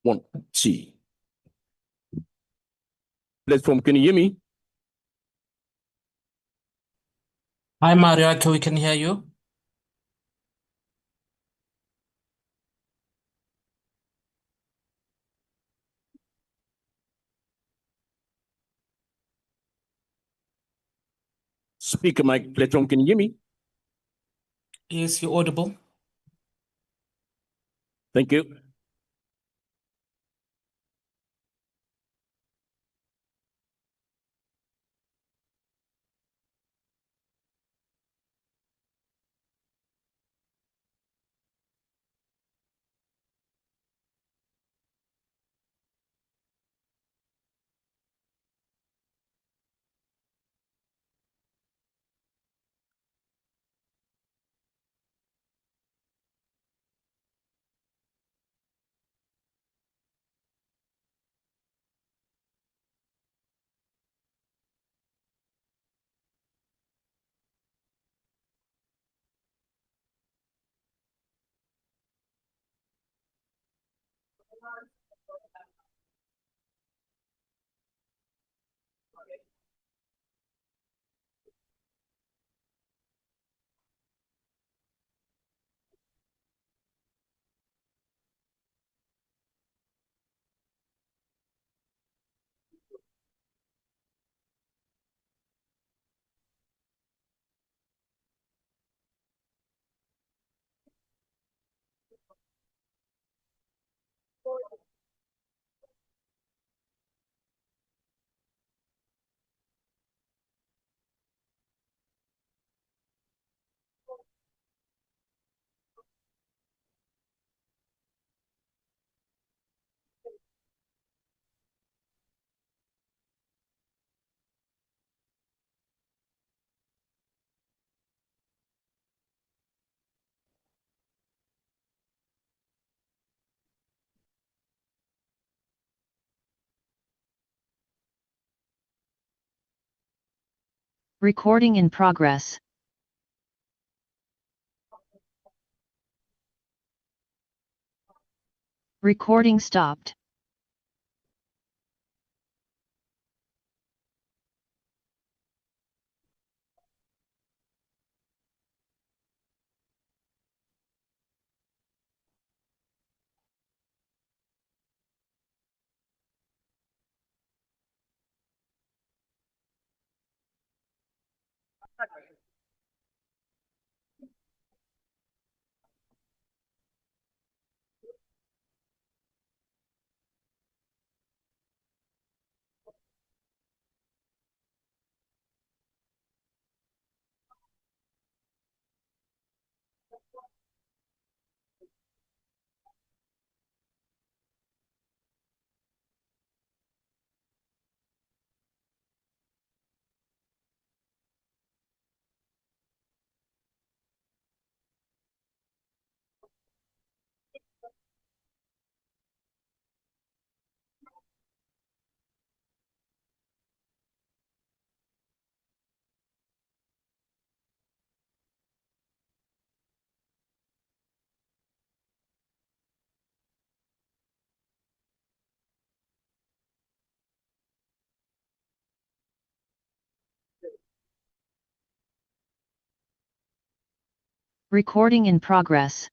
One, two. Platform, can you hear me? Hi, Mario. We can hear you. Speaker mic, platform, can you hear me? Yes, you're audible. Thank you. Recording in progress. Recording stopped. Recording in progress.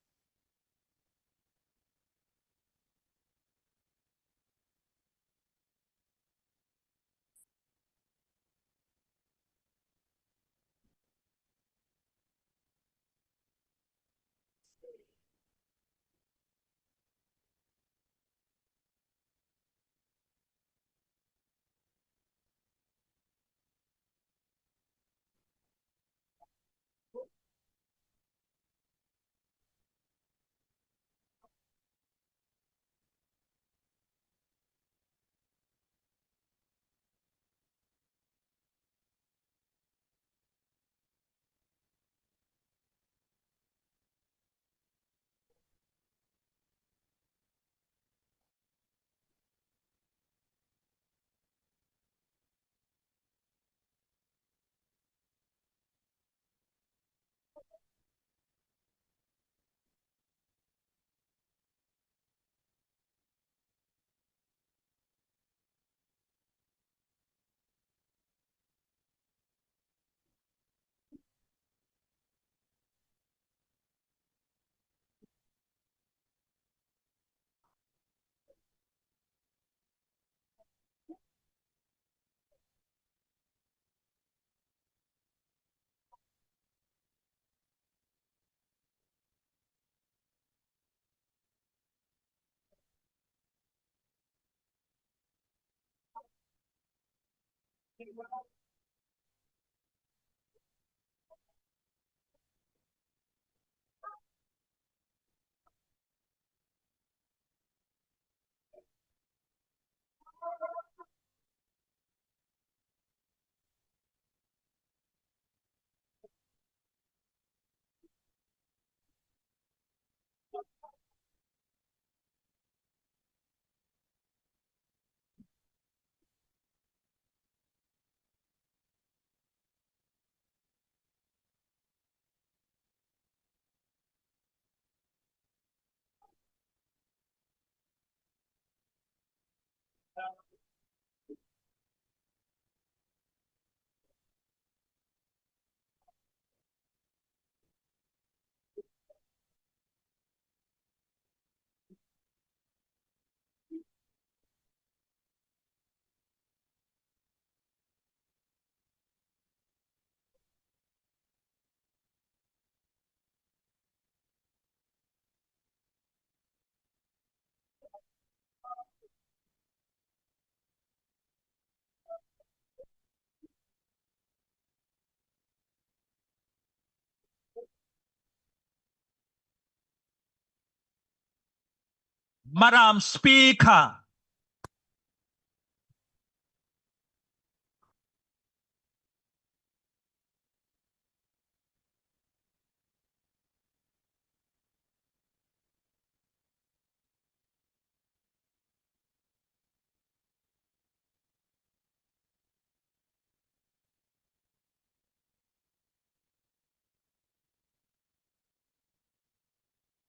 Madam Speaker,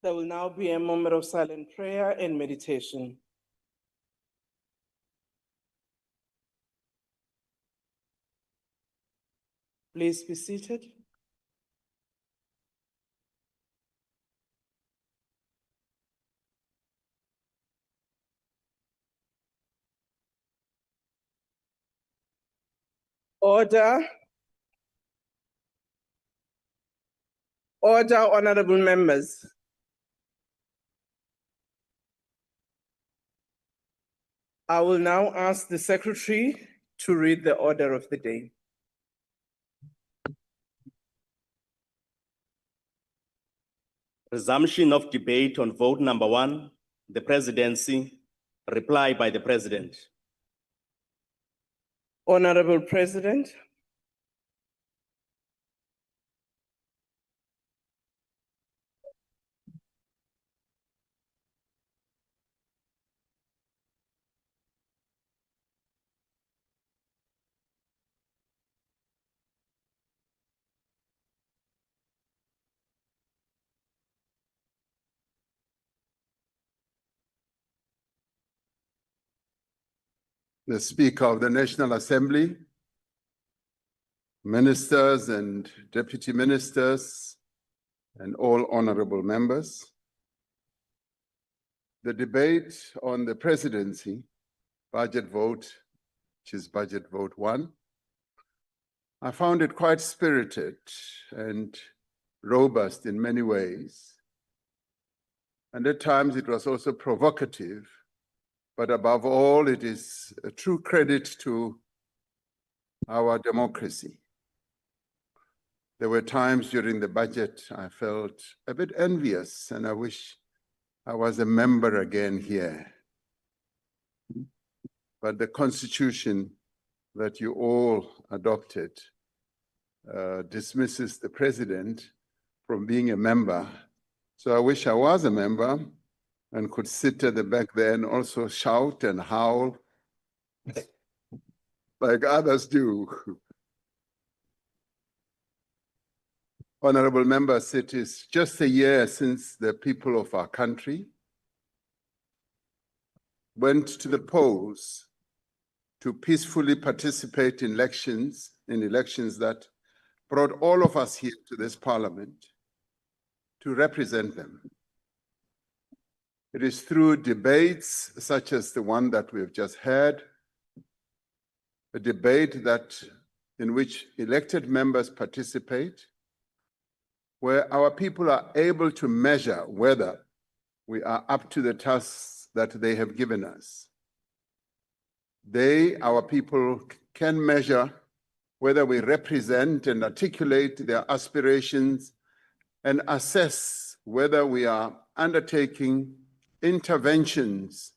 There will now be a moment of silent prayer and meditation. Please be seated. Order. Order, honorable members. I will now ask the secretary to read the order of the day. Resumption of debate on vote number 1, the presidency, reply by the president. Honorable President. The Speaker of the National Assembly, ministers and deputy ministers, and all honorable members. The debate on the presidency budget vote, which is budget vote 1, I found it quite spirited and robust in many ways. And at times it was also provocative. But above all, it is a true credit to our democracy. There were times during the budget I felt a bit envious, and I wish I was a member again here. But the constitution that you all adopted dismisses the president from being a member. So I wish I was a member and could sit at the back there and also shout and howl like others do. Honorable members, it is just a year since the people of our country went to the polls to peacefully participate in elections that brought all of us here to this parliament to represent them. It is through debates such as the one that we've just had, a debate in which elected members participate, where our people are able to measure whether we are up to the tasks that they have given us. They, our people, can measure whether we represent and articulate their aspirations and assess whether we are undertaking interventions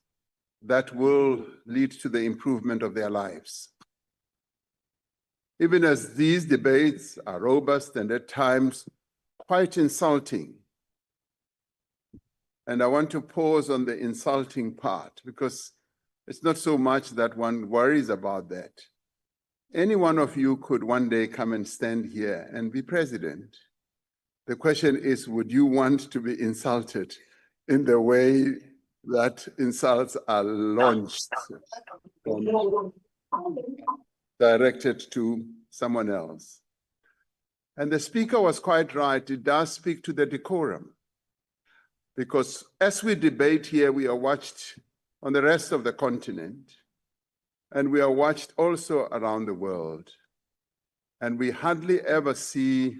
that will lead to the improvement of their lives. Even as these debates are robust and at times quite insulting, and I want to pause on the insulting part because it's not so much that one worries about that. Any one of you could one day come and stand here and be president. The question is, would you want to be insulted in the way that insults are launched, directed to someone else? And the speaker was quite right. It does speak to the decorum. Because as we debate here, we are watched on the rest of the continent, and we are watched also around the world. And we hardly ever see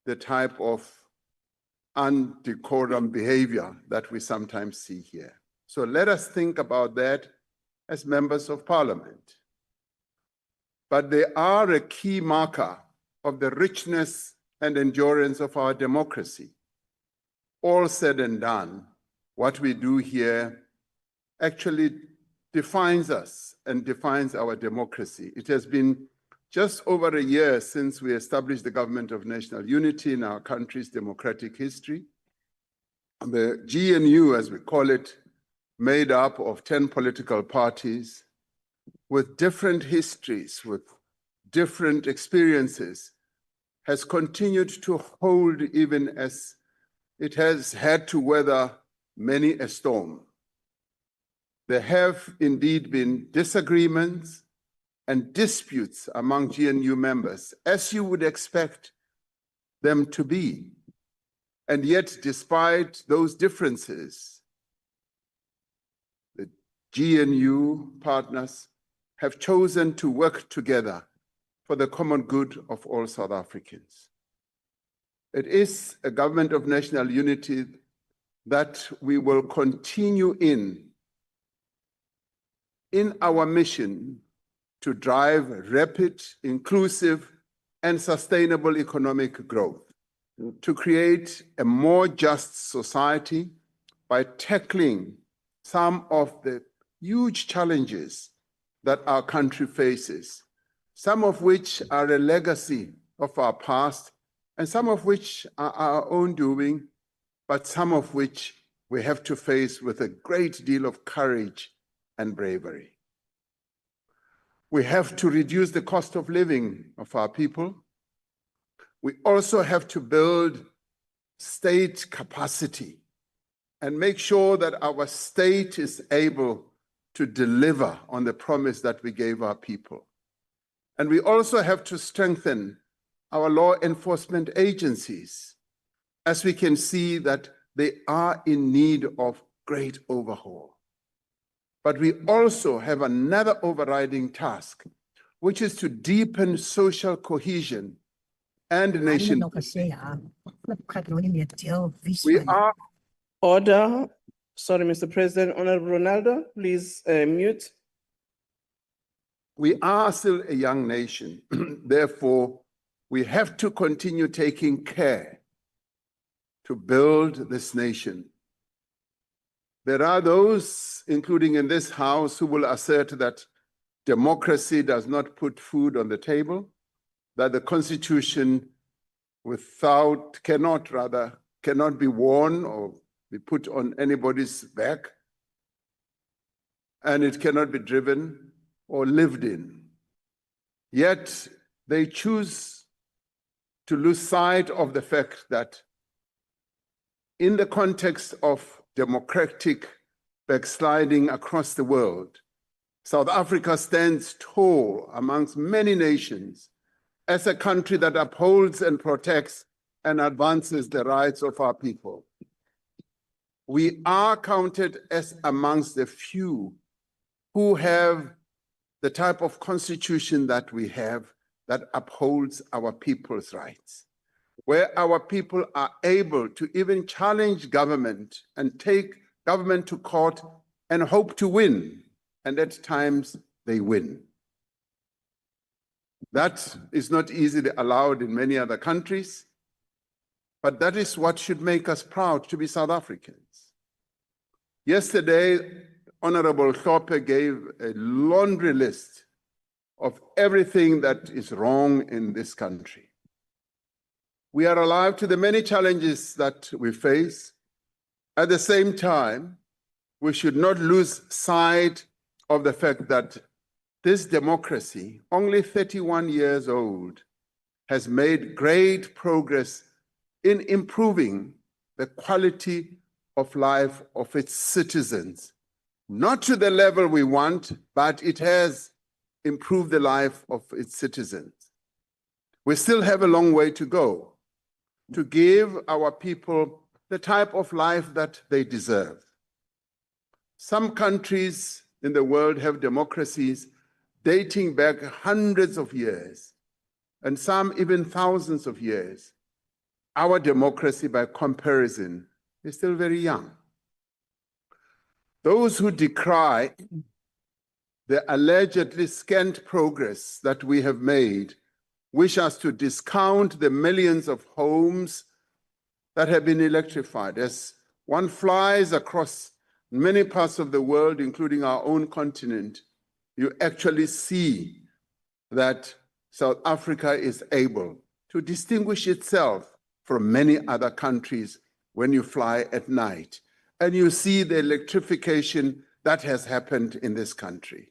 the type of undecorum behavior that we sometimes see here. So let us think about that as members of parliament. But they are a key marker of the richness and endurance of our democracy. All said and done, what we do here actually defines us and defines our democracy. It has been just over a year since we established the Government of National Unity in our country's democratic history. The GNU, as we call it, made up of 10 political parties with different histories, with different experiences, has continued to hold even as it has had to weather many a storm. There have indeed been disagreements and disputes among GNU members, as you would expect them to be. And yet, despite those differences, the GNU partners have chosen to work together for the common good of all South Africans. It is a government of national unity that we will continue in our mission to drive rapid, inclusive, and sustainable economic growth, to create a more just society by tackling some of the huge challenges that our country faces, some of which are a legacy of our past, and some of which are our own doing, but some of which we have to face with a great deal of courage and bravery. We have to reduce the cost of living of our people. We also have to build state capacity and make sure that our state is able to deliver on the promise that we gave our people. And we also have to strengthen our law enforcement agencies, as we can see that they are in need of great overhaul. But we also have another overriding task, which is to deepen social cohesion and nation. We are Order. Sorry, Mr. President. Honorable Ronaldo, please mute. We are still a young nation. Therefore, we have to continue taking care to build this nation. There are those, including in this House, who will assert that democracy does not put food on the table, that the Constitution cannot be worn or be put on anybody's back, and it cannot be driven or lived in. Yet they choose to lose sight of the fact that in the context of democratic backsliding across the world, South Africa stands tall amongst many nations as a country that upholds and protects and advances the rights of our people. We are counted as amongst the few who have the type of constitution that we have that upholds our people's rights, where our people are able to even challenge government and take government to court and hope to win, and at times they win. That is not easily allowed in many other countries, but that is what should make us proud to be South Africans. Yesterday, Honorable Hlophe gave a laundry list of everything that is wrong in this country. We are alive to the many challenges that we face. At the same time, we should not lose sight of the fact that this democracy, only 31 years old, has made great progress in improving the quality of life of its citizens. Not to the level we want, but it has improved the life of its citizens. We still have a long way to go to give our people the type of life that they deserve. Some countries in the world have democracies dating back hundreds of years, and some even thousands of years. Our democracy, by comparison, is still very young. Those who decry the allegedly scant progress that we have made wish us to discount the millions of homes that have been electrified. As one flies across many parts of the world, including our own continent, you actually see that South Africa is able to distinguish itself from many other countries when you fly at night. And you see the electrification that has happened in this country.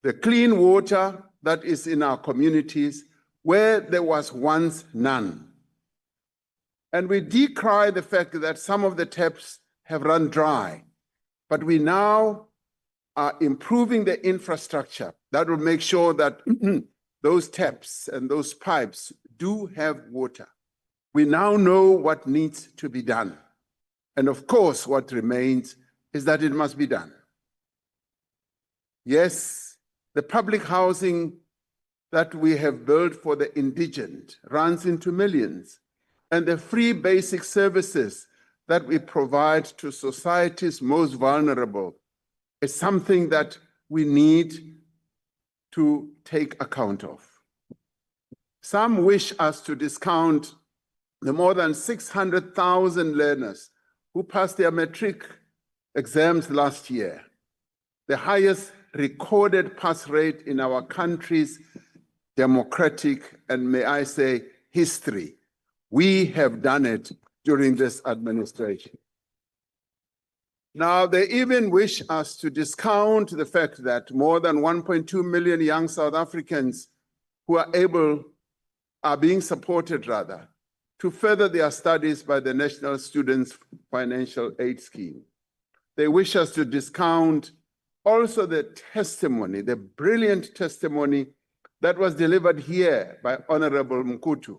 The clean water that is in our communities where there was once none. And we decry the fact that some of the taps have run dry, but we now are improving the infrastructure that will make sure that those taps and those pipes do have water. We now know what needs to be done. And of course, what remains is that it must be done. Yes, the public housing that we have built for the indigent runs into millions, and the free basic services that we provide to society's most vulnerable is something that we need to take account of. Some wish us to discount the more than 600,000 learners who passed their matric exams last year, the highest recorded pass rate in our country's democratic and, may I say, history. We have done it during this administration. Now, they even wish us to discount the fact that more than 1.2 million young South Africans who are being supported to further their studies by the National Students Financial Aid Scheme. They wish us to discount also the testimony, the brilliant testimony that was delivered here by Honorable Mkutu,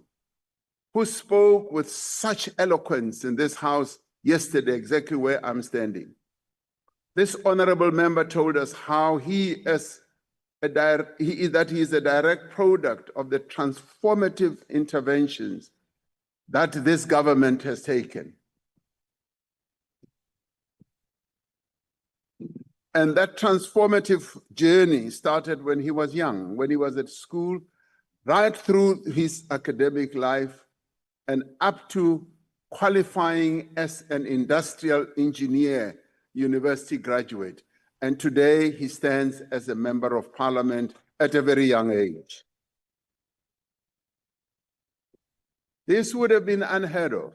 who spoke with such eloquence in this house yesterday, exactly where I'm standing. This honorable member told us how he is a direct product of the transformative interventions that this government has taken. And that transformative journey started when he was young, when he was at school, right through his academic life and up to qualifying as an industrial engineer, university graduate. And today he stands as a member of parliament at a very young age. This would have been unheard of.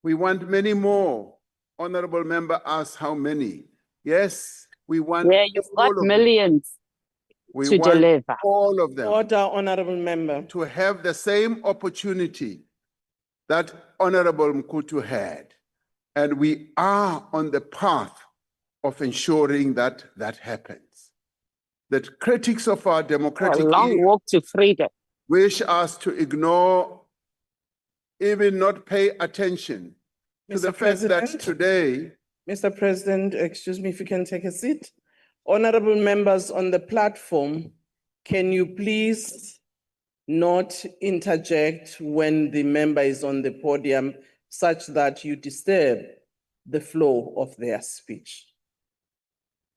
We want many more. Honorable member asked how many. Yes, we want Yeah, you've got all of them. millions We to want deliver. all of them Order, honorable member. to have the same opportunity that Honorable Mkutu had. And we are on the path of ensuring that that happens. The critics of our A democratic long walk to freedom. wish us to ignore, even not pay attention to the Mr. fact that President? today, Mr. President, excuse me if you can take a seat. Honorable members on the platform, can you please not interject when the member is on the podium such that you disturb the flow of their speech?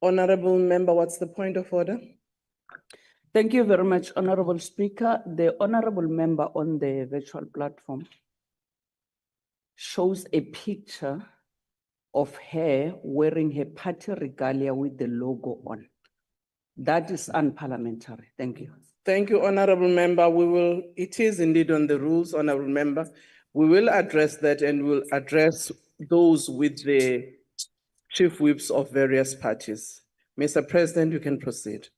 Honorable member, what's the point of order? Thank you very much, Honorable Speaker. The honorable member on the virtual platform shows a picture of her wearing her party regalia with the logo on. That is unparliamentary. Thank you. Thank you, honorable member. It is indeed on the rules, honorable member. We will address that and we'll address those with the chief whips of various parties. Mr. President, you can proceed.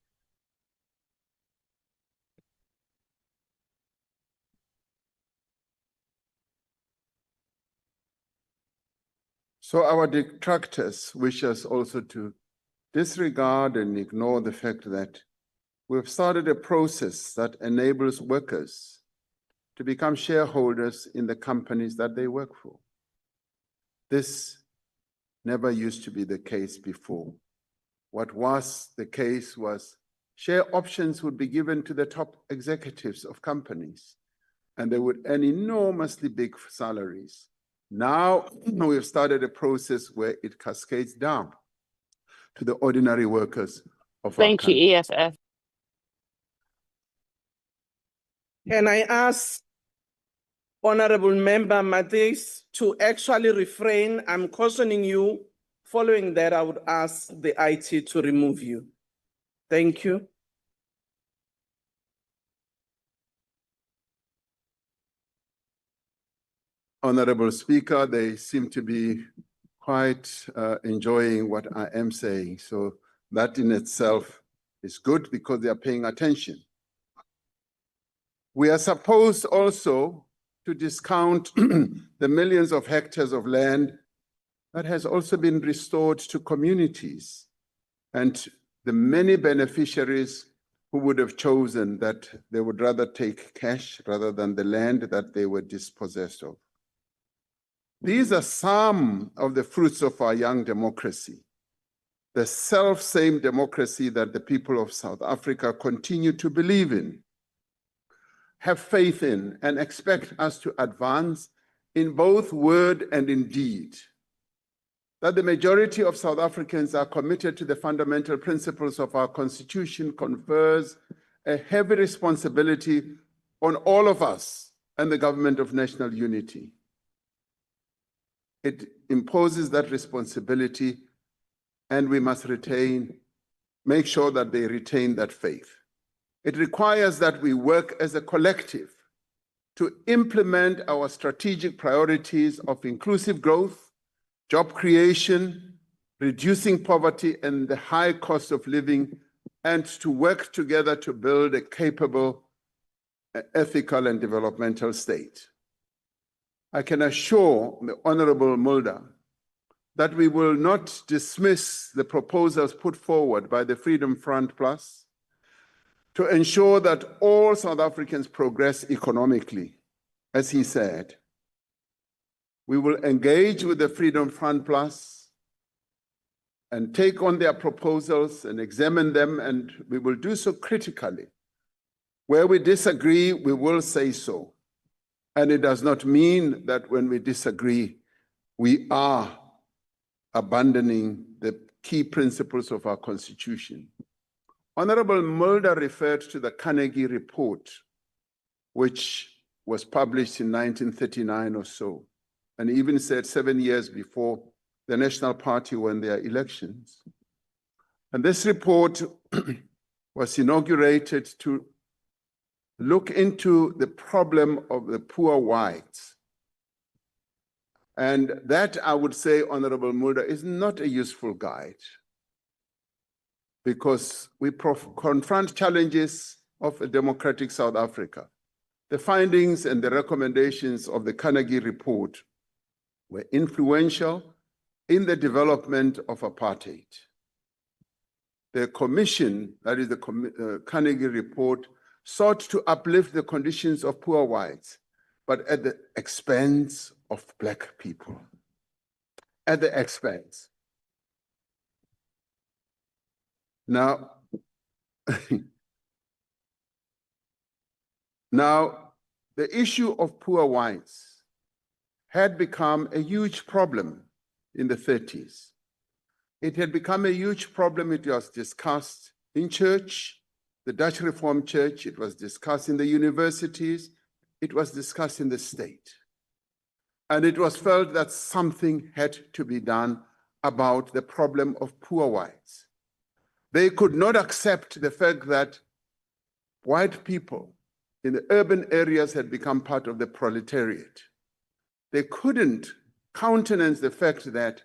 So our detractors wish us also to disregard and ignore the fact that we've started a process that enables workers to become shareholders in the companies that they work for. This never used to be the case before. What was the case was share options would be given to the top executives of companies, and they would earn enormously big salaries. Now we've started a process where it cascades down to the ordinary workers of our Thank you, country. EFF. Can I ask Honorable Member Mathis to actually refrain? I'm cautioning you. Following that, I would ask the IT to remove you. Thank you. Honorable Speaker, they seem to be quite enjoying what I am saying. So that in itself is good because they are paying attention. We are supposed also to discount the millions of hectares of land that has also been restored to communities and the many beneficiaries who would have chosen that they would rather take cash rather than the land that they were dispossessed of. These are some of the fruits of our young democracy, the self-same democracy that the people of South Africa continue to believe in, have faith in, and expect us to advance in both word and in deed. That the majority of South Africans are committed to the fundamental principles of our Constitution confers a heavy responsibility on all of us and the government of national unity. It imposes that responsibility, and we must make sure that they retain that faith. It requires that we work as a collective to implement our strategic priorities of inclusive growth, job creation, reducing poverty and the high cost of living, and to work together to build a capable, ethical, and developmental state. I can assure the Honorable Mulder that we will not dismiss the proposals put forward by the Freedom Front Plus to ensure that all South Africans progress economically, as he said. We will engage with the Freedom Front Plus and take on their proposals and examine them, and we will do so critically. Where we disagree, we will say so. And it does not mean that when we disagree, we are abandoning the key principles of our Constitution. Honorable Mulder referred to the Carnegie Report, which was published in 1939 or so, and even said 7 years before the National Party won their elections. And this report was inaugurated to look into the problem of the poor whites. And that, I would say, Honorable Mulder, is not a useful guide, because we confront challenges of a democratic South Africa. The findings and the recommendations of the Carnegie Report were influential in the development of apartheid. The commission, that is the Carnegie Report, sought to uplift the conditions of poor whites, but at the expense of Black people. At the expense. Now, the issue of poor whites had become a huge problem in the 30s. It had become a huge problem. It was discussed in church. the Dutch Reformed Church, it was discussed in the universities, it was discussed in the state. And it was felt that something had to be done about the problem of poor whites. They could not accept the fact that white people in the urban areas had become part of the proletariat. They couldn't countenance the fact that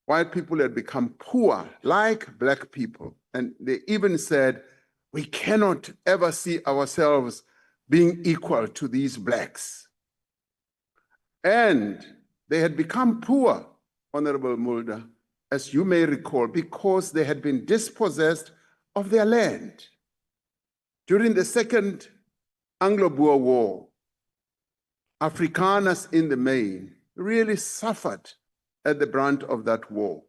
white people had become poor like Black people. And they even said, we cannot ever see ourselves being equal to these Blacks. And they had become poor, Honorable Mulder, as you may recall, because they had been dispossessed of their land. During the Second Anglo-Boer War, Afrikaners in the main really suffered at the brunt of that war.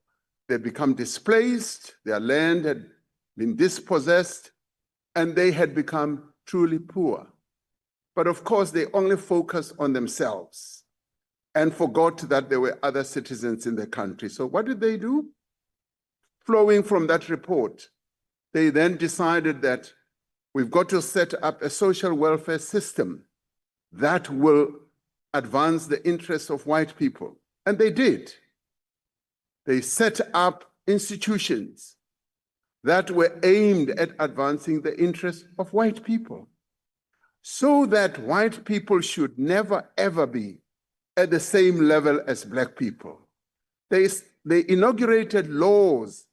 They'd become displaced, their land had been dispossessed, and they had become truly poor. But of course, they only focused on themselves and forgot that there were other citizens in the country. So what did they do? Flowing from that report, they then decided that we've got to set up a social welfare system that will advance the interests of white people. And they did. They set up institutions that were aimed at advancing the interests of white people, so that white people should never, ever be at the same level as Black people. They inaugurated laws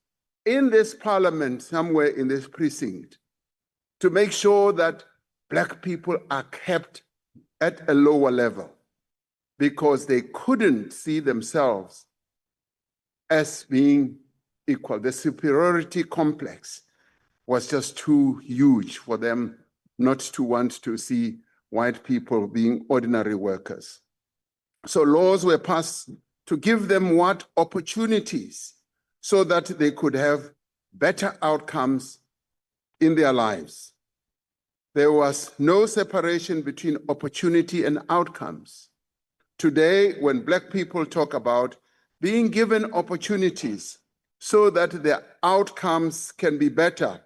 in this parliament, somewhere in this precinct, to make sure that Black people are kept at a lower level, because they couldn't see themselves as being equal. The superiority complex was just too huge for them not to want to see white people being ordinary workers. So laws were passed to give them what? Opportunities, so that they could have better outcomes in their lives. There was no separation between opportunity and outcomes. Today, when Black people talk about being given opportunities so that their outcomes can be better,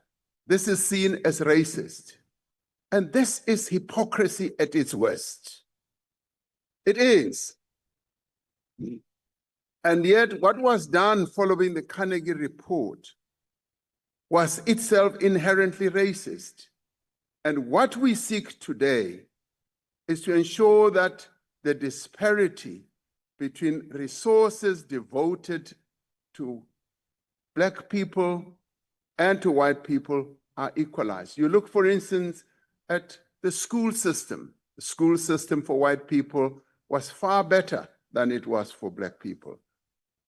this is seen as racist. And this is hypocrisy at its worst. It is. And yet, what was done following the Carnegie report was itself inherently racist. And what we seek today is to ensure that the disparity between resources devoted to Black people and to white people are equalized. You look, for instance, at the school system. The school system for white people was far better than it was for Black people.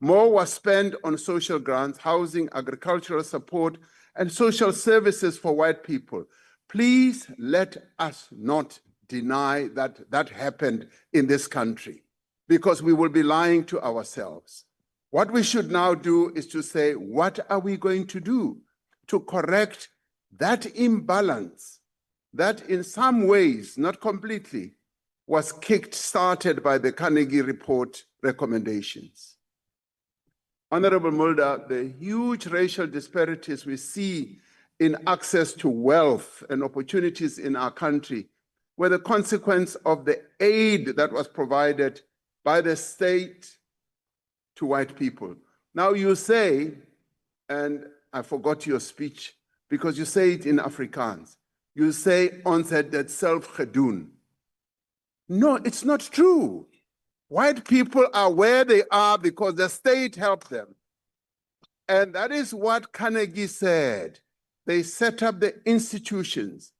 More was spent on social grants, housing, agricultural support, and social services for white people. Please let us not deny that that happened in this country, because we will be lying to ourselves. What we should now do is to say, what are we going to do to correct that imbalance that in some ways, not completely, was kick-started by the Carnegie report recommendations? Honorable Mulder, the huge racial disparities we see in access to wealth and opportunities in our country were the consequence of the aid that was provided by the state to white people. Now you say, and I forgot your speech because you say it in Afrikaans, you say, ons het dit self gedoen. No, it's not true. White people are where they are because the state helped them. And that is what Carnegie said. They set up the institutions.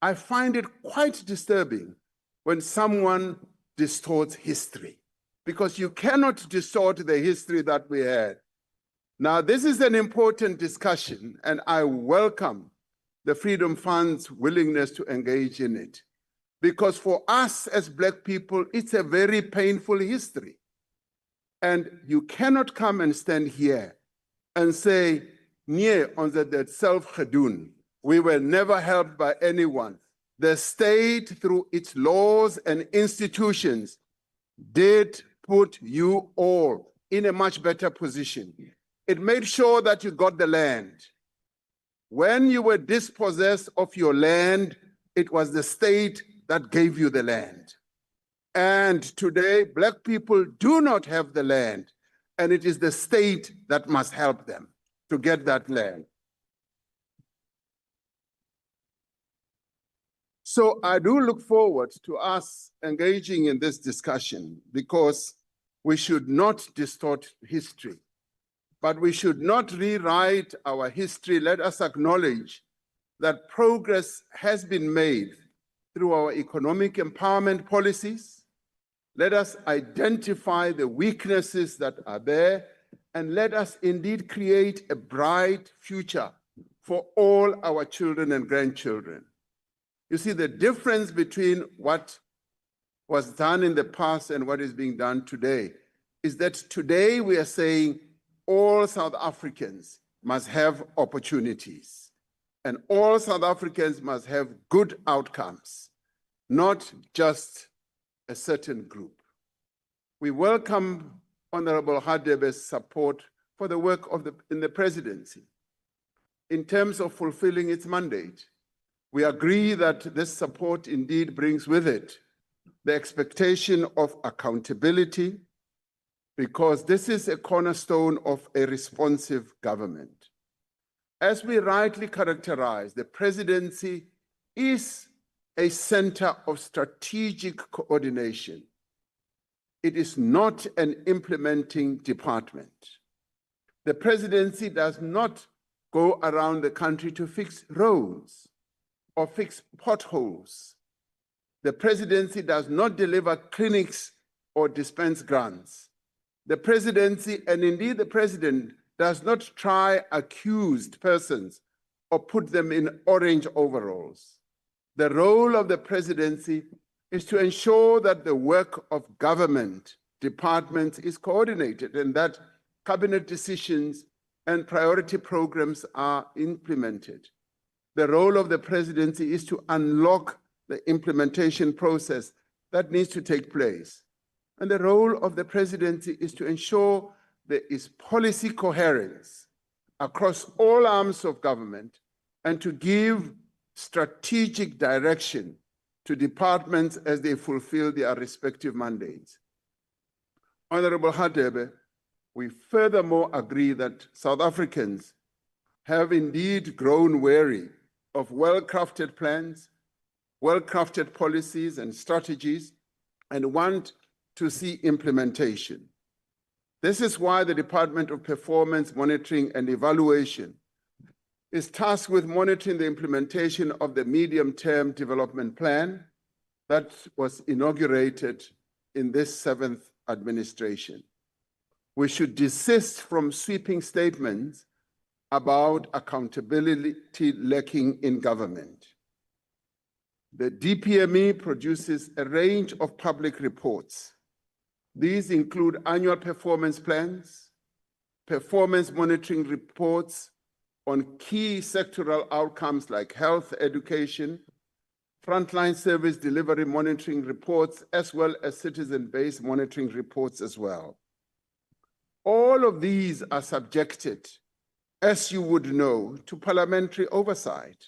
I find it quite disturbing when someone distorts history, because you cannot distort the history that we had. Now, this is an important discussion, and I welcome the Freedom Fund's willingness to engage in it, because for us as Black people, it's a very painful history. And you cannot come and stand here and say, nee, ons het dit self gedoen. We were never helped by anyone. The state, through its laws and institutions, did put you all in a much better position. It made sure that you got the land. When you were dispossessed of your land, it was the state that gave you the land. And today, Black people do not have the land, and it is the state that must help them to get that land. So I do look forward to us engaging in this discussion, because we should not distort history, but we should not rewrite our history. Let us acknowledge that progress has been made through our economic empowerment policies. Let us identify the weaknesses that are there, and let us indeed create a bright future for all our children and grandchildren. You see, the difference between what was done in the past and what is being done today is that today we are saying all South Africans must have opportunities, and all South Africans must have good outcomes, not just a certain group. We welcome Honorable Hadebe's support for the work in the presidency in terms of fulfilling its mandate. We agree that this support indeed brings with it the expectation of accountability, because this is a cornerstone of a responsive government. As we rightly characterize, the presidency is a center of strategic coordination. It is not an implementing department. The presidency does not go around the country to fix roads or fix potholes. The presidency does not deliver clinics or dispense grants. The presidency, and indeed the president, does not try accused persons or put them in orange overalls. The role of the presidency is to ensure that the work of government departments is coordinated and that cabinet decisions and priority programs are implemented. The role of the presidency is to unlock the implementation process that needs to take place. And the role of the presidency is to ensure there is policy coherence across all arms of government and to give strategic direction to departments as they fulfill their respective mandates. Honorable Hadebe, we furthermore agree that South Africans have indeed grown weary of well-crafted plans, well-crafted policies and strategies, and want to see implementation. This is why the Department of Performance Monitoring and Evaluation is tasked with monitoring the implementation of the medium-term development plan that was inaugurated in this 7th administration. We should desist from sweeping statements about accountability lacking in government. The DPME produces a range of public reports. These include annual performance plans, performance monitoring reports on key sectoral outcomes like health, education, frontline service delivery monitoring reports, as well as citizen-based monitoring reports as well. All of these are subjected, as you would know, to parliamentary oversight.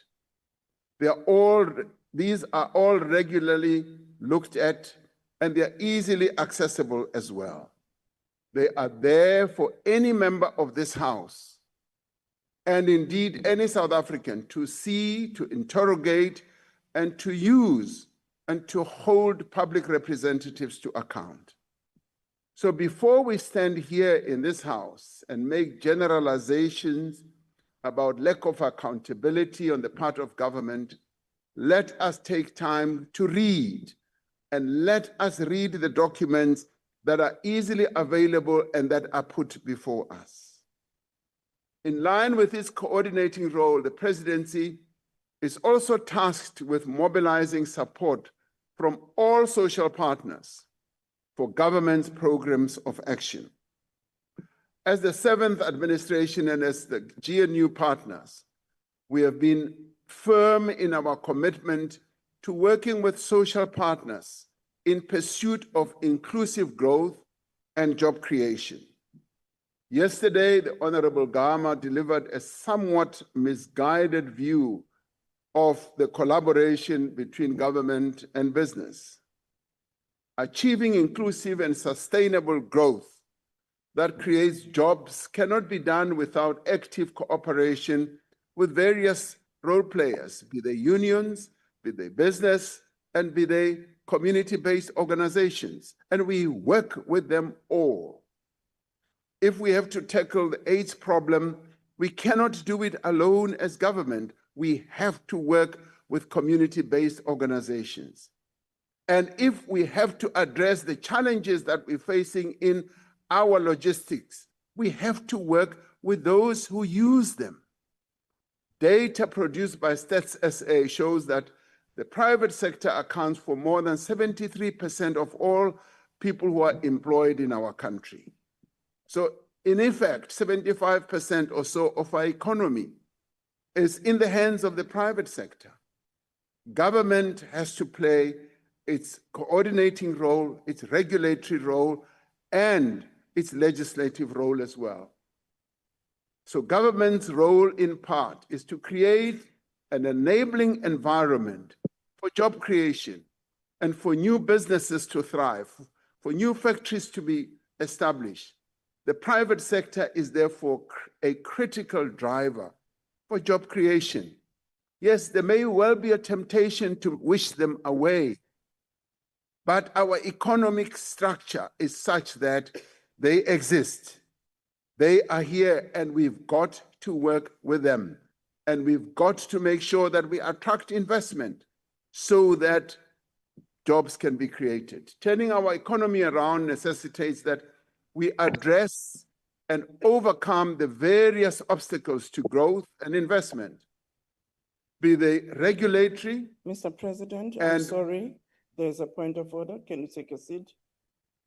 These are all regularly looked at, and they are easily accessible as well. They are there for any member of this House, and indeed any South African, to see, to interrogate, and to use, and to hold public representatives to account. So before we stand here in this House and make generalizations about lack of accountability on the part of government, let us take time to read, and let us read the documents that are easily available and that are put before us. In line with its coordinating role, the presidency is also tasked with mobilizing support from all social partners for government's programs of action. As the 7th administration and as the GNU partners, we have been firm in our commitment to working with social partners in pursuit of inclusive growth and job creation. Yesterday, the Honorable Gama delivered a somewhat misguided view of the collaboration between government and business. Achieving inclusive and sustainable growth that creates jobs cannot be done without active cooperation with various role players, be they unions, be they business, and be they community-based organizations. And we work with them all. If we have to tackle the AIDS problem, we cannot do it alone as government. We have to work with community-based organizations. And if we have to address the challenges that we're facing in our logistics, we have to work with those who use them. Data produced by Stats SA shows that the private sector accounts for more than 73% of all people who are employed in our country. So in effect, 75% or so of our economy is in the hands of the private sector. Government has to play its coordinating role, its regulatory role, and its legislative role as well. So government's role in part is to create an enabling environment for job creation and for new businesses to thrive, for new factories to be established. The private sector is therefore a critical driver for job creation. Yes, there may well be a temptation to wish them away, but our economic structure is such that they exist. They are here, and we've got to work with them. And we've got to make sure that we attract investment so that jobs can be created. Turning our economy around necessitates that we address and overcome the various obstacles to growth and investment, be they regulatory. Mr. President, I'm And- sorry, there's a point of order. Can you take a seat?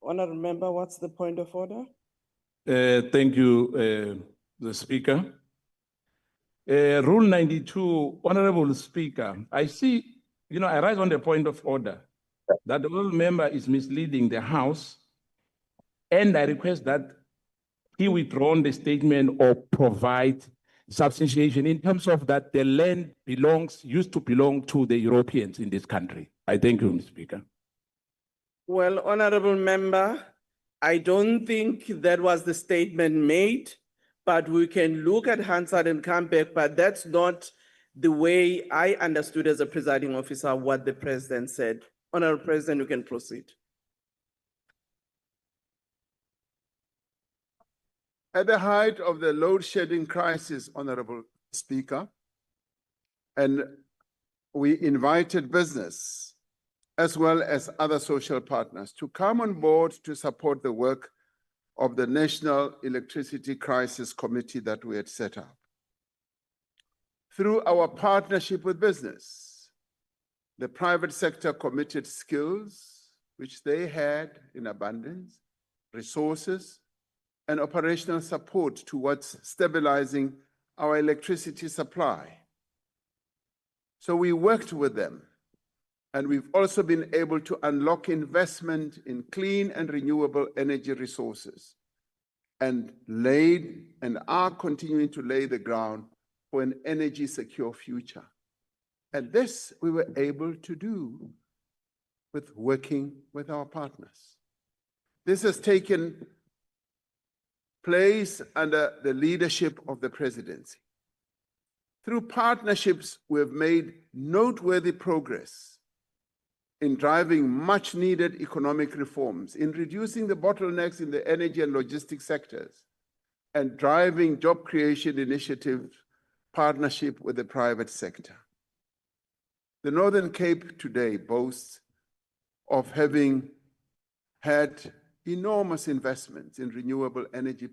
Honorable member, what's the point of order? Thank you, the Speaker. Rule 92, Honorable Speaker, I see, I rise on the point of order that the honourable member is misleading the House, and I request that he withdraw the statement or provide substantiation in terms of that the land used to belong to the Europeans in this country. I thank you, Mr. Speaker. Well, honorable member, I don't think that was the statement made, but we can look at Hansard and come back, but that's not the way I understood as a presiding officer what the president said. Honorable President, you can proceed. At the height of the load shedding crisis, Honorable Speaker, and we invited business as well as other social partners to come on board to support the work of the National Electricity Crisis Committee that we had set up. Through our partnership with business, the private sector committed skills which they had in abundance, resources, and operational support towards stabilizing our electricity supply. So we worked with them, and we've also been able to unlock investment in clean and renewable energy resources and are continuing to lay the ground for an energy secure future. And this we were able to do with working with our partners. This has taken place under the leadership of the presidency. Through partnerships, we have made noteworthy progress in driving much needed economic reforms, in reducing the bottlenecks in the energy and logistics sectors, and driving job creation initiatives, partnership with the private sector. The Northern Cape today boasts of having had enormous investments in renewable energy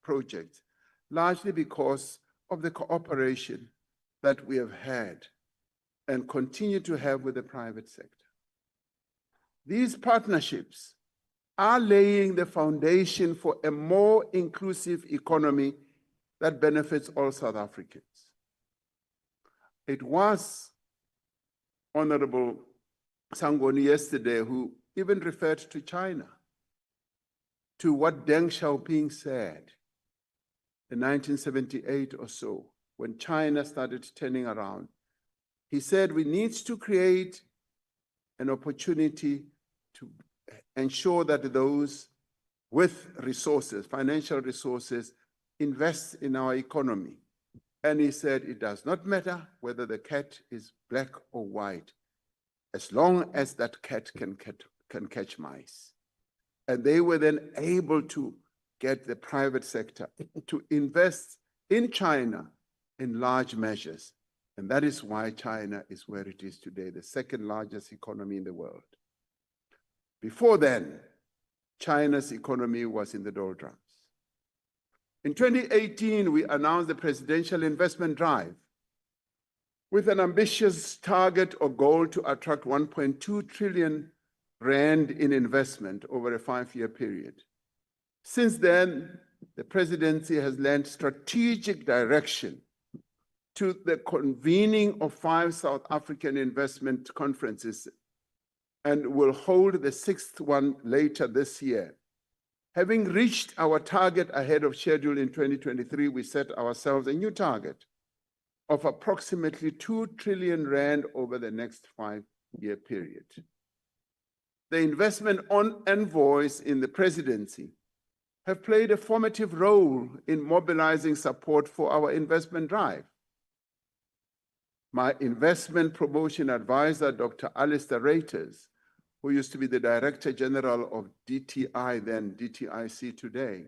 projects, largely because of the cooperation that we have had and continue to have with the private sector. These partnerships are laying the foundation for a more inclusive economy that benefits all South Africans. It was Honorable Sangoni yesterday who even referred to China. to what Deng Xiaoping said in 1978 or so, when China started turning around. He said we need to create an opportunity to ensure that those with resources, financial resources, invest in our economy. And he said it does not matter whether the cat is black or white, as long as that cat can catch mice. And they were then able to get the private sector to invest in China in large measures. And that is why China is where it is today, the second largest economy in the world. Before then, China's economy was in the doldrums. In 2018, we announced the Presidential Investment Drive with an ambitious target or goal to attract 1.2 trillion rand in investment over a 5-year period. Since then, the presidency has lent strategic direction to the convening of 5 South African investment conferences and will hold the 6th one later this year. Having reached our target ahead of schedule in 2023, we set ourselves a new target of approximately 2 trillion rand over the next 5-year period. The investment envoys in the presidency have played a formative role in mobilizing support for our investment drive. My investment promotion advisor, Dr. Alistair Reiters, who used to be the Director General of DTI, then DTIC today,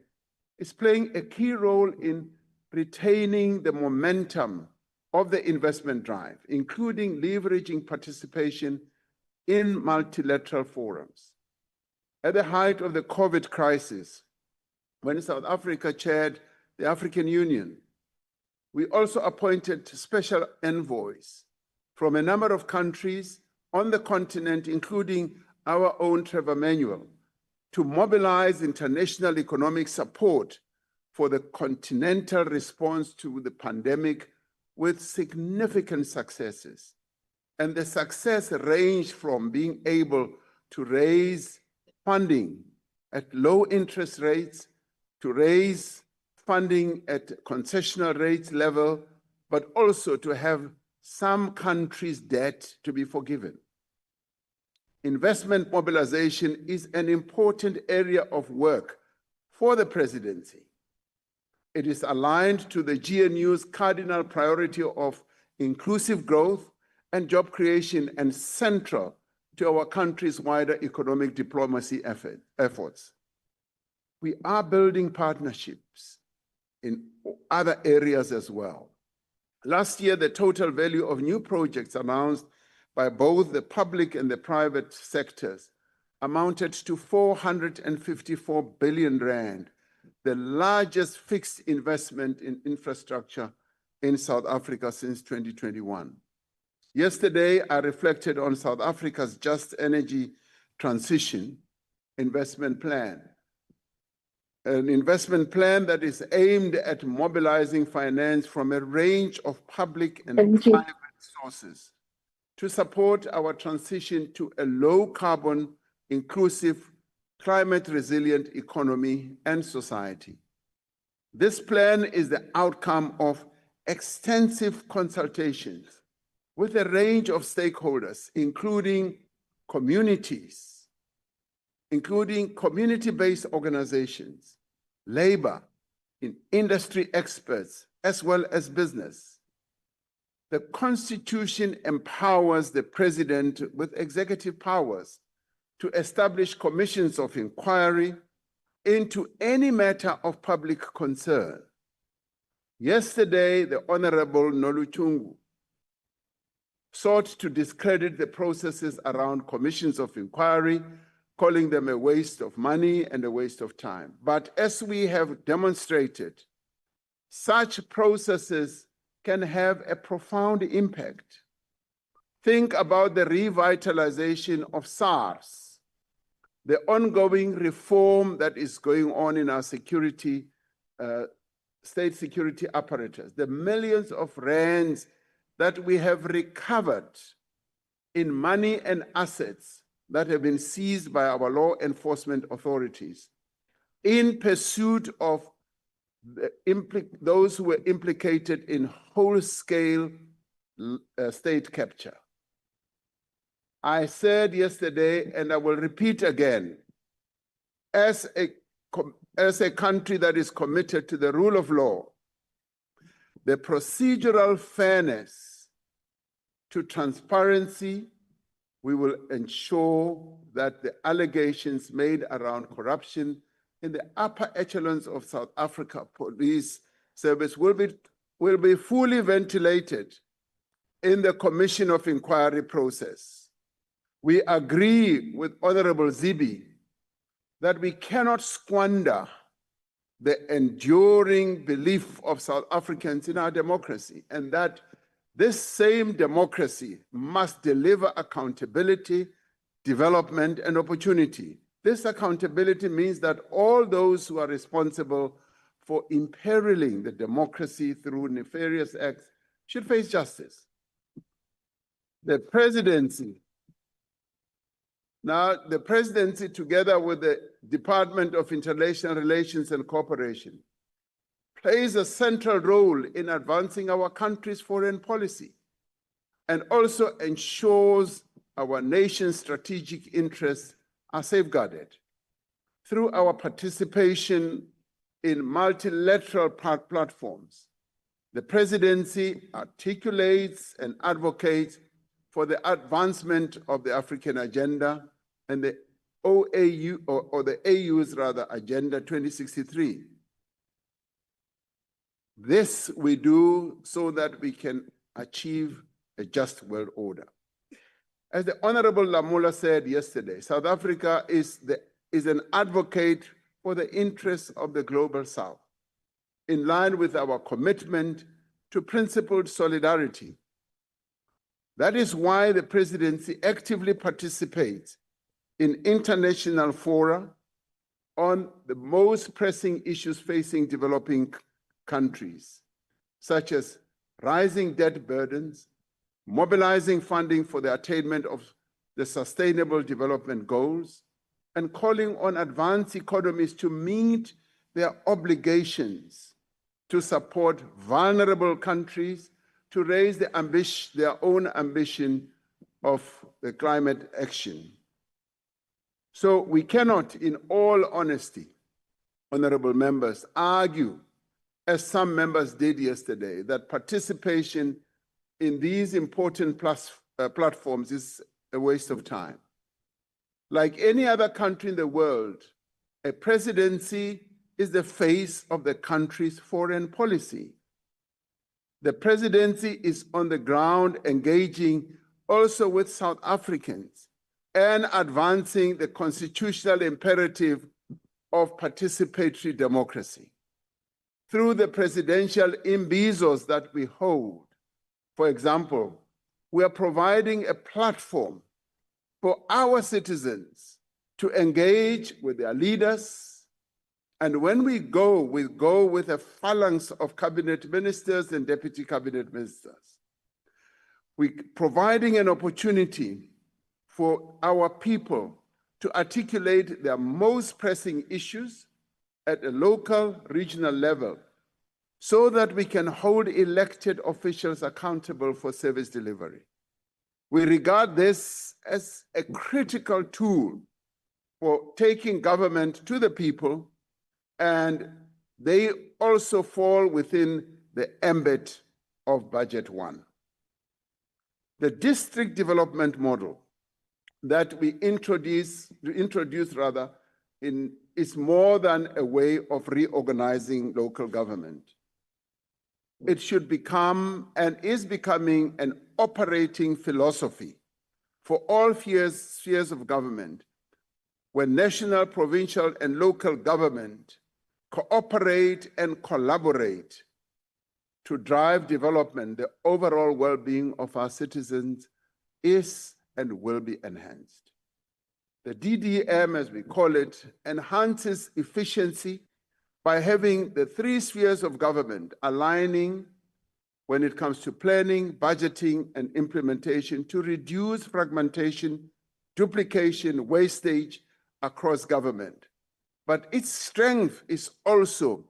is playing a key role in retaining the momentum of the investment drive, including leveraging participation in multilateral forums. At the height of the COVID crisis, when South Africa chaired the African Union, we also appointed special envoys from a number of countries on the continent, including our own Trevor Manuel, to mobilize international economic support for the continental response to the pandemic with significant successes. And the success ranged from being able to raise funding at low interest rates, to raise funding at concessional rates level, but also to have some countries' debt to be forgiven. Investment mobilization is an important area of work for the presidency. It is aligned to the GNU's cardinal priority of inclusive growth and job creation and central to our country's wider economic diplomacy efforts. We are building partnerships in other areas as well. Last year, the total value of new projects announced by both the public and the private sectors amounted to 454 billion rand, the largest fixed investment in infrastructure in South Africa since 2021. Yesterday, I reflected on South Africa's Just Energy Transition Investment Plan, an investment plan that is aimed at mobilizing finance from a range of public and private sources to support our transition to a low-carbon, inclusive, climate-resilient economy and society. This plan is the outcome of extensive consultations with a range of stakeholders, including communities, including community-based organizations, labor, industry experts, as well as business. The Constitution empowers the President with executive powers to establish commissions of inquiry into any matter of public concern. Yesterday, the Honorable Noluchungu sought to discredit the processes around commissions of inquiry, calling them a waste of money and a waste of time. But as we have demonstrated, such processes can have a profound impact. Think about the revitalization of SARS, the ongoing reform that is going on in our security, state security apparatus, the millions of rands that we have recovered in money and assets that have been seized by our law enforcement authorities. in pursuit of those who were implicated in whole-scale state capture. I said yesterday, and I will repeat again, as a country that is committed to the rule of law, the procedural fairness to transparency, we will ensure that the allegations made around corruption in the upper echelons of South Africa Police Service will be fully ventilated in the Commission of Inquiry process. We agree with Honorable Zibi that we cannot squander the enduring belief of South Africans in our democracy, and that this same democracy must deliver accountability, development, and opportunity. This accountability means that all those who are responsible for imperiling the democracy through nefarious acts should face justice. The presidency, together with the Department of International Relations and Cooperation, plays a central role in advancing our country's foreign policy and also ensures our nation's strategic interests are safeguarded. Through our participation in multilateral platforms, the presidency articulates and advocates for the advancement of the African agenda and the OAU, or the AU's rather, Agenda 2063. This we do so that we can achieve a just world order. As the Honorable Lamula said yesterday, South Africa is an advocate for the interests of the Global South, in line with our commitment to principled solidarity. That is why the presidency actively participates in international fora on the most pressing issues facing developing countries, such as rising debt burdens, mobilizing funding for the attainment of the Sustainable Development Goals, and calling on advanced economies to meet their obligations to support vulnerable countries to raise their own ambition of the climate action. So we cannot, in all honesty, honorable members, argue, as some members did yesterday, that participation in these important platforms is a waste of time. Like any other country in the world, a presidency is the face of the country's foreign policy. The presidency is on the ground engaging also with South Africans and advancing the constitutional imperative of participatory democracy. Through the presidential imbizos that we hold, for example, we are providing a platform for our citizens to engage with their leaders. And when we go with a phalanx of cabinet ministers and deputy cabinet ministers. We're providing an opportunity for our people to articulate their most pressing issues at a local, regional level, so that we can hold elected officials accountable for service delivery. We regard this as a critical tool for taking government to the people, and they also fall within the ambit of Budget 1. The district development model that we introduce is more than a way of reorganizing local government. It should become and is becoming an operating philosophy for all spheres of government, when national, provincial, and local government cooperate and collaborate to drive development. The overall well-being of our citizens is and will be enhanced. The DDM, as we call it, enhances efficiency by having the three spheres of government aligning when it comes to planning, budgeting, and implementation to reduce fragmentation, duplication, wastage across government. but its strength is also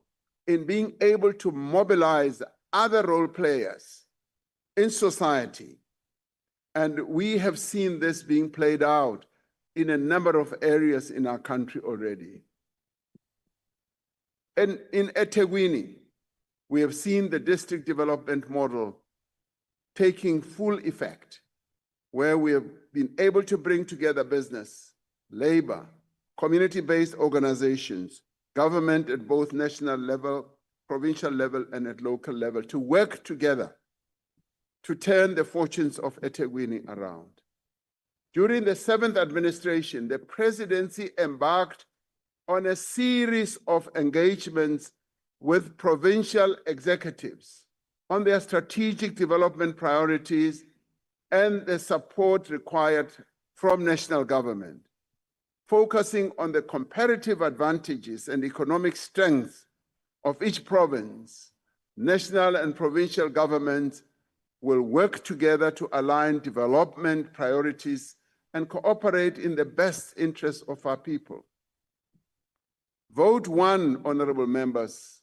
in being able to mobilize other role players in society. And we have seen this being played out in a number of areas in our country already. And in eThekwini, we have seen the district development model taking full effect, where we have been able to bring together business, labor, community-based organizations, government at both national level, provincial level, and at local level to work together to turn the fortunes of eThekwini around. During the 7th administration, the presidency embarked on a series of engagements with provincial executives on their strategic development priorities and the support required from national government, focusing on the comparative advantages and economic strengths of each province. National and provincial governments will work together to align development priorities and cooperate in the best interest of our people. Vote 1, honorable members,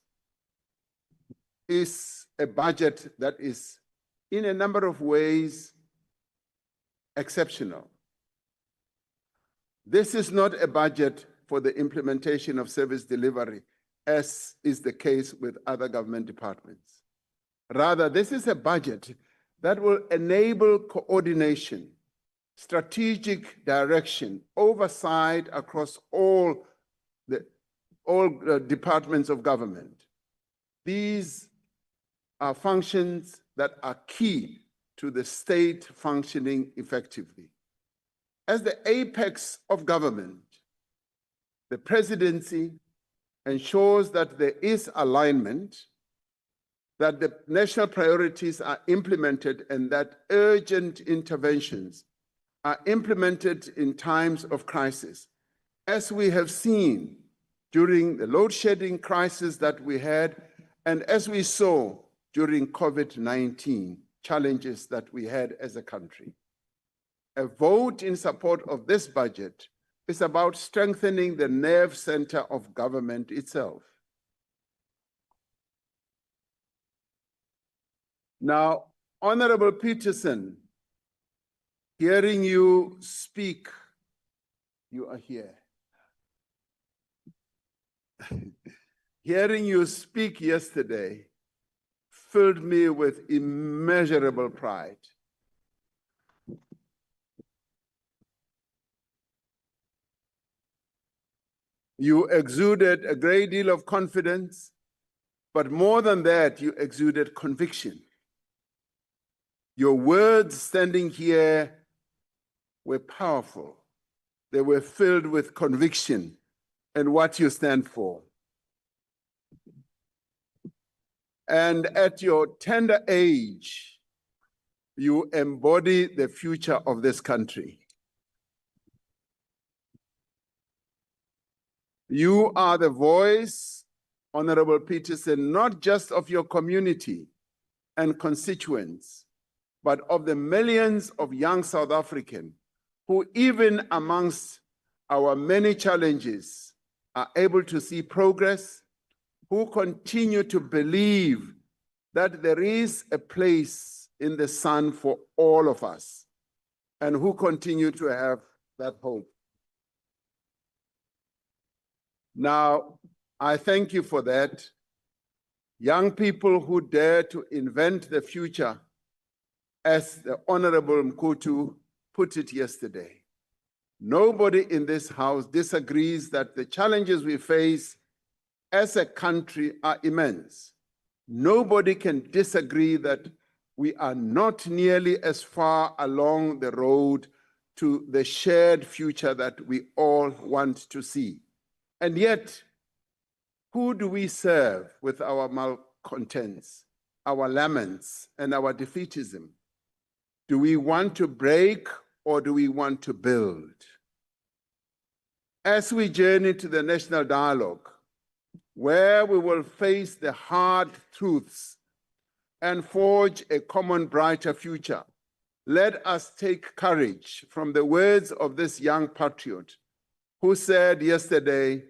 is a budget that is in a number of ways exceptional. This is not a budget for the implementation of service delivery, as is the case with other government departments. Rather, this is a budget that will enable coordination, strategic direction, oversight across all departments of government. These are functions that are key to the state functioning effectively. As the apex of government, the presidency ensures that there is alignment, that the national priorities are implemented, and that urgent interventions are implemented in times of crisis, as we have seen during the load shedding crisis that we had, and as we saw during COVID-19 challenges that we had as a country. A vote in support of this budget is about strengthening the nerve center of government itself. Now, Honorable Peterson, hearing you speak, you are here. Hearing you speak yesterday filled me with immeasurable pride. You exuded a great deal of confidence, but more than that, you exuded conviction. Your words standing here were powerful. They were filled with conviction and what you stand for. And at your tender age, you embody the future of this country. You are the voice, Honorable Peterson, not just of your community and constituents, but of the millions of young South Africans who, even amongst our many challenges, are able to see progress, who continue to believe that there is a place in the sun for all of us, and who continue to have that hope. Now, I thank you for that. Young people who dare to invent the future, as the Honorable Mkutu put it yesterday. Nobody in this house disagrees that the challenges we face as a country are immense. Nobody can disagree that we are not nearly as far along the road to the shared future that we all want to see. And yet, who do we serve with our malcontents, our laments, and our defeatism? Do we want to break or do we want to build? As we journey to the national dialogue, where we will face the hard truths and forge a common brighter future, let us take courage from the words of this young patriot who said yesterday,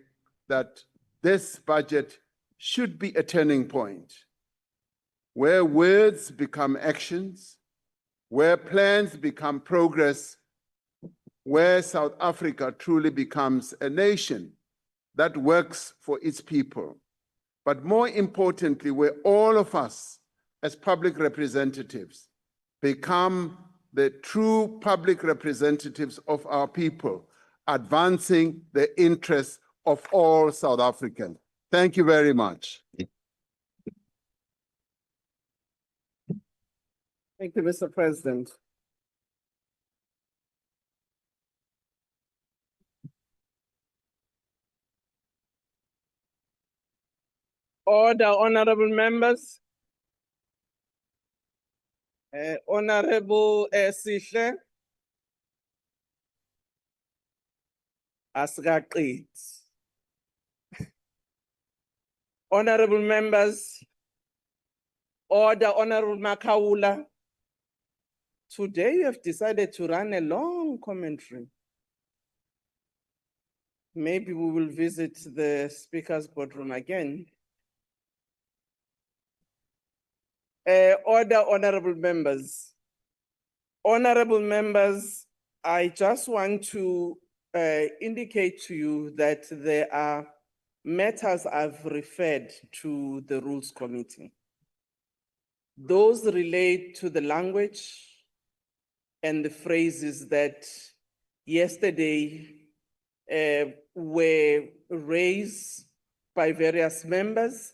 that this budget should be a turning point where words become actions, where plans become progress, where South Africa truly becomes a nation that works for its people. But more importantly, where all of us as public representatives become the true public representatives of our people, advancing the interests of all South Africans. Thank you very much. Thank you, Mr. President. Order, honorable members. Honorable Sihle. Asgaqit. Honorable members. Order, Honorable Makaula. Today you have decided to run a long commentary. Maybe we will visit the speaker's boardroom again. Order, honorable members. Honorable members, I just want to indicate to you that there are matters I've referred to the Rules Committee. Those relate to the language and the phrases that yesterday were raised by various members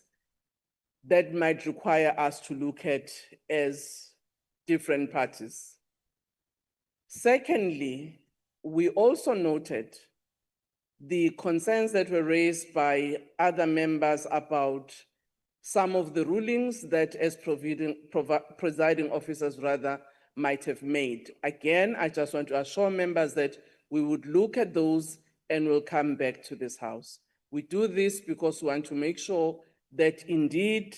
that might require us to look at as different parties. Secondly, we also noted the concerns that were raised by other members about some of the rulings that as presiding officers rather might have made. Again, I just want to assure members that we would look at those and we'll come back to this House. We do this because we want to make sure that indeed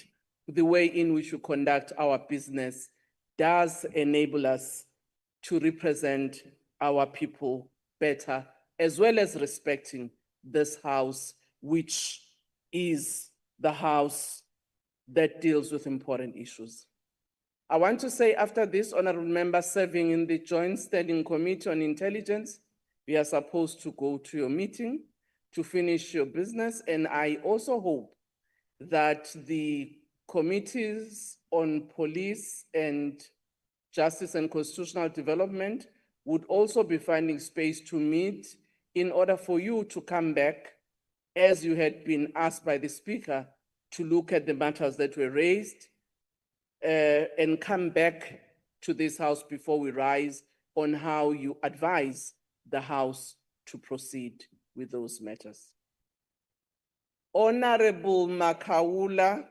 the way in which we conduct our business does enable us to represent our people better, as well as respecting this House, which is the House that deals with important issues. I want to say after this, honorable member serving in the Joint Standing Committee on Intelligence, we are supposed to go to your meeting to finish your business. And I also hope that the committees on police and justice and constitutional development would also be finding space to meet in order for you to come back, as you had been asked by the speaker, to look at the matters that were raised and come back to this House before we rise on how you advise the House to proceed with those matters. Honorable Makaula,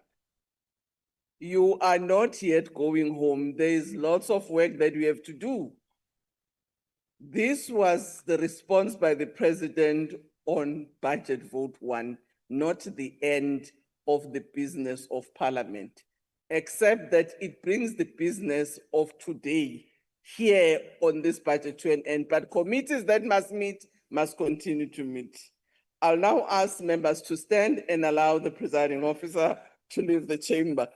you are not yet going home. There is lots of work that we have to do. This was the response by the President on Budget Vote 1, not the end of the business of Parliament, except that it brings the business of today here on this budget to an end. But committees that must meet must continue to meet. I'll now ask members to stand and allow the presiding officer to leave the chamber.